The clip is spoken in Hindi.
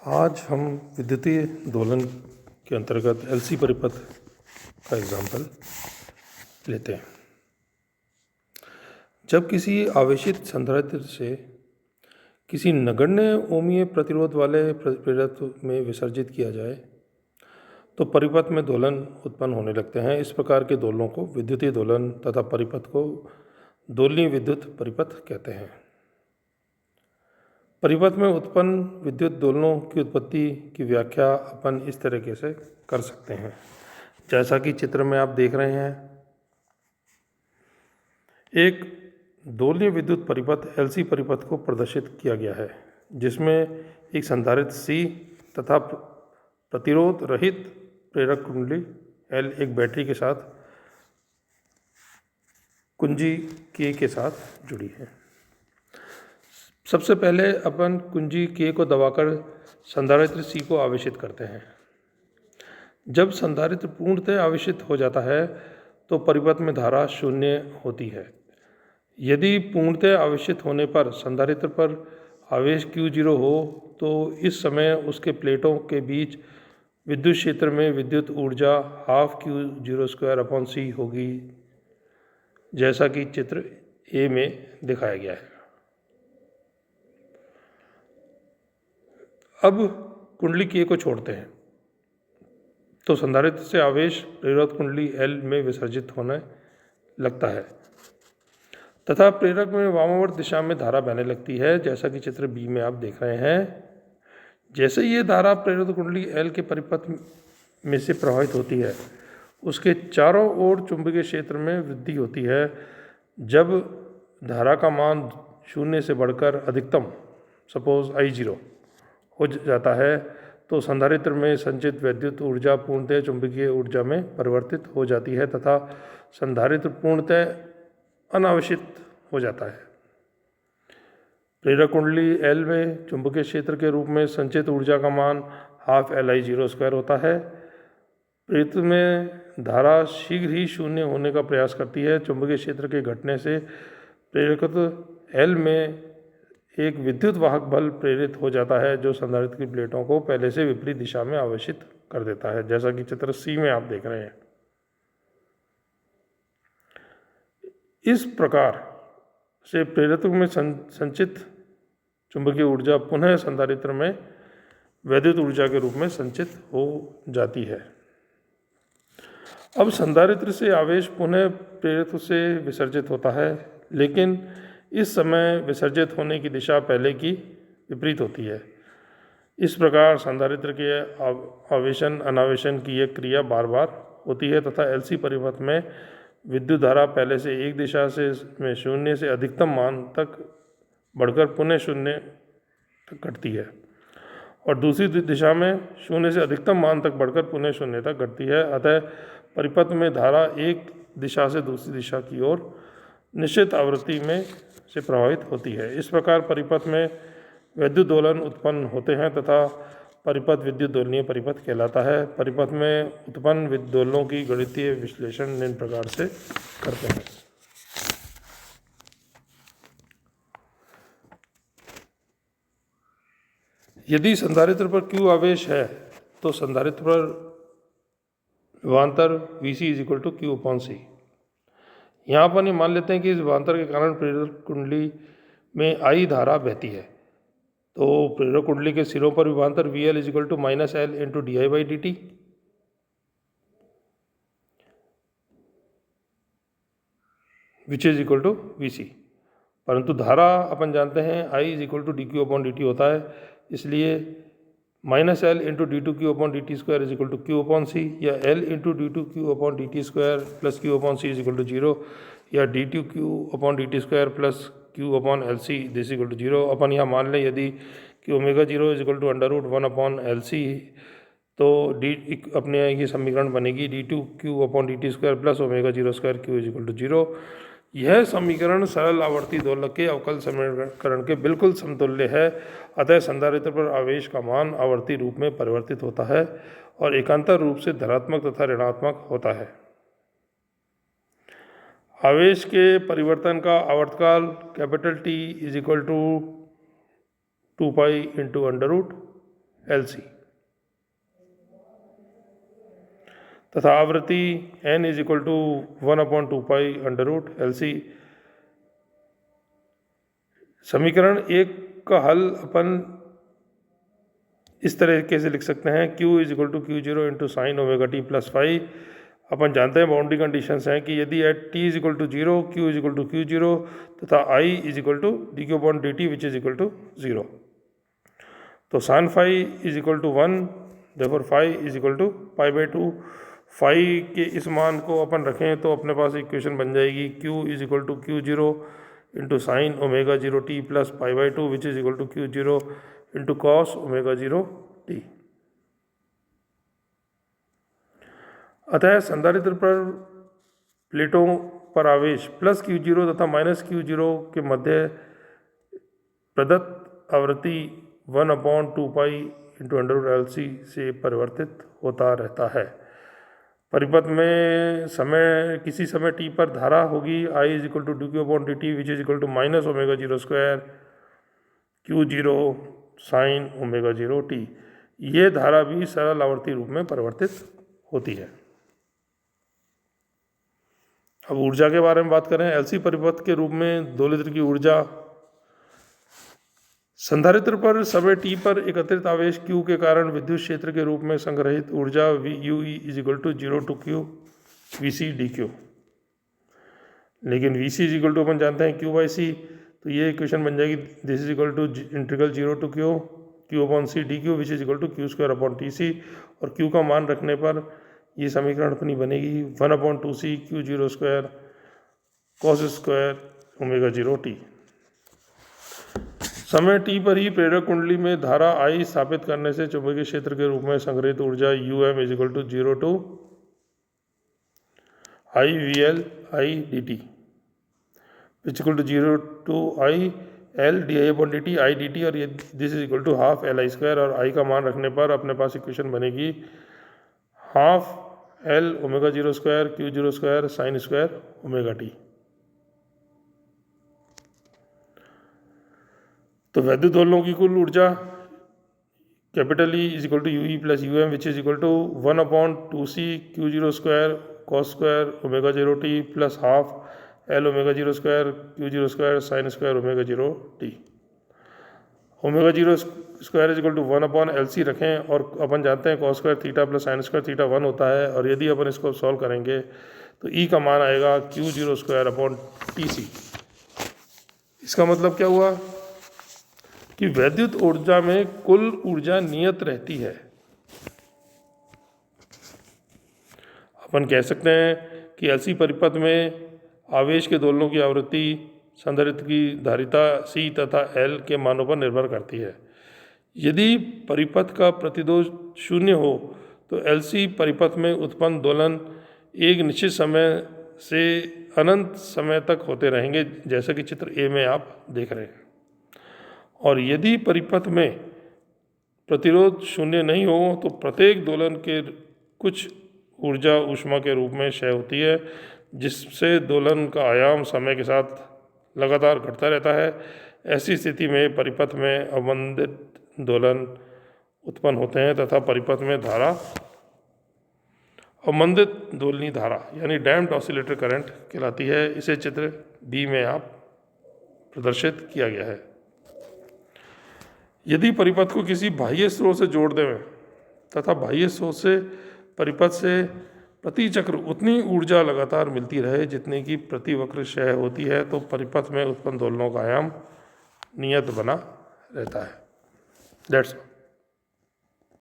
आज हम विद्युतीय दोलन के अंतर्गत एलसी परिपथ का एग्जाम्पल लेते हैं। जब किसी आवेशित संधारित्र से किसी नगण्य ओमीय प्रतिरोध वाले प्रेरक में विसर्जित किया जाए तो परिपथ में दोलन उत्पन्न होने लगते हैं। इस प्रकार के दोलनों को विद्युतीय दोलन तथा परिपथ को दोलनीय विद्युत परिपथ कहते हैं। परिपथ में उत्पन्न विद्युत दोलनों की उत्पत्ति की व्याख्या अपन इस तरीके से कर सकते हैं, जैसा कि चित्र में आप देख रहे हैं। एक दोलनीय विद्युत परिपथ एलसी परिपथ को प्रदर्शित किया गया है, जिसमें एक संधारित्र C तथा प्रतिरोध रहित प्रेरक कुंडली L एक बैटरी के साथ कुंजी K के साथ जुड़ी है। सबसे पहले अपन कुंजी K को दबाकर संधारित्र C को आवेशित करते हैं। जब संधारित्र पूर्णतः आवेशित हो जाता है तो परिपथ में धारा शून्य होती है। यदि पूर्णतः आवेशित होने पर संधारित्र पर आवेश Q0 हो तो इस समय उसके प्लेटों के बीच विद्युत क्षेत्र में विद्युत ऊर्जा हाफ Q02/C होगी, जैसा कि चित्र A में दिखाया गया है। अब कुंडली K को छोड़ते हैं तो संधारित्र से आवेश प्रेरक कुंडली L में विसर्जित होने लगता है तथा प्रेरक में वामावर्त दिशा में धारा बहने लगती है, जैसा कि चित्र B में आप देख रहे हैं। जैसे ये धारा प्रेरक कुंडली L के परिपथ में से प्रवाहित होती है, उसके चारों ओर चुंबकीय क्षेत्र में वृद्धि होती है। जब धारा का मान शून्य से बढ़कर अधिकतम सपोज I0 हो जाता है तो संधारित्र में संचित वैद्युत ऊर्जा पूर्णतः चुंबकीय ऊर्जा में परिवर्तित हो जाती है तथा संधारित्र पूर्णतः अनावेशित हो जाता है। प्रेरक कुंडली L में चुंबकीय क्षेत्र के रूप में संचित ऊर्जा का मान हाफ LI02 होता है। प्रेरित्र में धारा शीघ्र ही शून्य होने का प्रयास करती है। चुंबकीय क्षेत्र के घटने से प्रेरकत्व L में एक विद्युत वाहक बल प्रेरित हो जाता है, जो संधारित्र की प्लेटों को पहले से विपरीत दिशा में आवेशित कर देता है, जैसा कि चित्र C में आप देख रहे हैं। इस प्रकार से प्रेरकत्व में संचित चुंबकीय ऊर्जा पुनः संधारित्र में वैद्युत ऊर्जा के रूप में संचित हो जाती है। अब संधारित्र से आवेश पुनः प्रेरकत्व से विसर्जित होता है, लेकिन इस समय विसर्जित होने की दिशा पहले की विपरीत होती है। इस प्रकार संधारित्र के आवेशन अनावेशन की एक क्रिया बार बार होती है तथा एलसी परिपथ में विद्युत धारा पहले से एक दिशा से में शून्य से अधिकतम मान तक बढ़कर पुनः शून्य तक घटती है और दूसरी दिशा में शून्य से अधिकतम मान तक बढ़कर पुनः शून्य तक घटती है। अतः परिपथ में धारा एक दिशा से दूसरी दिशा की ओर निश्चित आवृत्ति में से प्रभावित होती है। इस प्रकार परिपथ में विद्युत दोलन उत्पन्न होते हैं तथा परिपथ विद्युत दोलनीय परिपथ कहलाता है। परिपथ में उत्पन्न विद्युत दोलनों की गणितीय विश्लेषण निम्न प्रकार से करते हैं। यदि संधारित्र पर Q आवेश है तो संधारित्र पर विभवांतर Vc = Q/C। यहाँ पर ये मान लेते हैं कि इस विभवांतर के कारण प्रेरक कुंडली में I धारा बहती है, तो प्रेरक कुंडली के सिरों पर विभवांतर VL = -L × di/dt which is equal to Vc। परंतु धारा अपन जानते हैं I = dq/dt होता है, इसलिए -L × d2q/dt² = Q/C या L × d2q/dt² + Q/C = 0 या d2q/dt² + Q/LC दिस = 0। अपन यहाँ मान लें यदि कि ω0 = √1/LC तो अपने ये समीकरण बनेगी d2q/dt² + ω02 Q = 0। यह समीकरण सरल आवर्ती दोलक के अवकल समीकरण के बिल्कुल समतुल्य है। अतः संधारित्र पर आवेश का मान आवर्ती रूप में परिवर्तित होता है और एकांतर रूप से धनात्मक तथा ऋणात्मक होता है। आवेश के परिवर्तन का आवर्तकाल T = 2π × √, LC तथा आवृत्ति n is equal to 1/2π√LC। समीकरण 1 का हल अपन इस तरीके से लिख सकते हैं, Q is equal to Q0 into sine omega t plus phi. अपन जानते हैं बाउंड्री कंडीशंस हैं कि यदि at t is equal to 0 Q is equal to Q0 तथा I is equal to dQ/dt which is equal to 0, तो sine phi is equal to 1, therefore phi is equal to π/2। Phi के इस मान को अपन रखें तो अपने पास इक्वेशन बन जाएगी Q is equal to Q0 into sine omega 0t plus π/2 which is equal to Q0 into cos omega 0t। अतः संधारित्र पर प्लेटों पर आवेश प्लस Q0 तथा माइनस Q0 के मध्य प्रदत्त आवृत्ति 1/2π/LC से परिवर्तित होता रहता है। परिपथ में किसी समय t पर धारा होगी I is equal to dQ/dt which is equal to minus omega 0² Q0 sine omega 0t। ये धारा भी सरल आवर्ती रूप में परिवर्तित होती है। अब ऊर्जा के बारे में बात करें। LC परिपथ के रूप में दोलित्र की ऊर्जा संधारित्र पर समय t पर एकत्रित आवेश Q के कारण विद्युत क्षेत्र के रूप में संग्रहित ऊर्जा UE is equal to 0 to Q VC dQ। लेकिन VC इज इक्वल टू अपन जानते हैं Q/C, तो ये इक्वेशन बन जाएगी this is equal to integral 0 to Q/C dQ which is equal to Q² और Q का मान रखने पर ये समीकरण अपनी बनेगी 1/2C Q02 cos² omega 0t। समय t पर ही प्रेरक कुंडली में धारा I स्थापित करने से चुंबकीय क्षेत्र के रूप में संग्रहित ऊर्जा UM is equal to 0 to IVL IDT which equal to 0 to IL DI/dt IDT और ये this is equal to half LI² और I का मान रखने पर अपने पास इक्वेशन बनेगी half L omega 0² Q02 sin² omega t। तो वैद्युत दोलनों की कुल ऊर्जा capital E is equal to UE plus UM which is equal to 1/2C Q02 cos² omega 0t plus half L omega 0² Q02 sin² omega 0t। Omega 0² is equal to 1/LC रखें और अपन जानते हैं cos² theta plus sin² theta 1 होता है और यदि अपन इसको सॉल्व करेंगे तो E का मान आएगा Q02/TC। इसका मतलब क्या हुआ कि वैद्युत ऊर्जा में कुल ऊर्जा नियत रहती है। अपन कह सकते हैं कि LC परिपथ में आवेश के दोलनों की आवृत्ति संधारित्र की धारिता C तथा L के मानों पर निर्भर करती है। यदि परिपथ का प्रतिरोध शून्य हो तो LC परिपथ में उत्पन्न दोलन एक निश्चित समय से अनंत समय तक होते रहेंगे, जैसा कि चित्र A में आप देख रहे हैं। और यदि परिपथ में प्रतिरोध शून्य नहीं हो तो प्रत्येक दोलन के कुछ ऊर्जा ऊष्मा के रूप में क्षय होती है, जिससे दोलन का आयाम समय के साथ लगातार घटता रहता है। ऐसी स्थिति में परिपथ में अवमंदित दोलन उत्पन्न होते हैं तथा परिपथ में धारा अवमंदित दोलनी धारा यानी डैम्प्ड ऑसिलेटर करंट कहलाती है। इसे चित्र B में आप प्रदर्शित किया गया है। यदि परिपथ को किसी बाह्य स्रोत से जोड़ दें तथा बाह्य स्रोत से परिपथ से प्रति चक्र उतनी ऊर्जा लगातार मिलती रहे जितने की प्रति वक्र क्षय होती है, तो परिपथ में उत्पन्न दोलनों का आयाम नियत बना रहता है। That's all.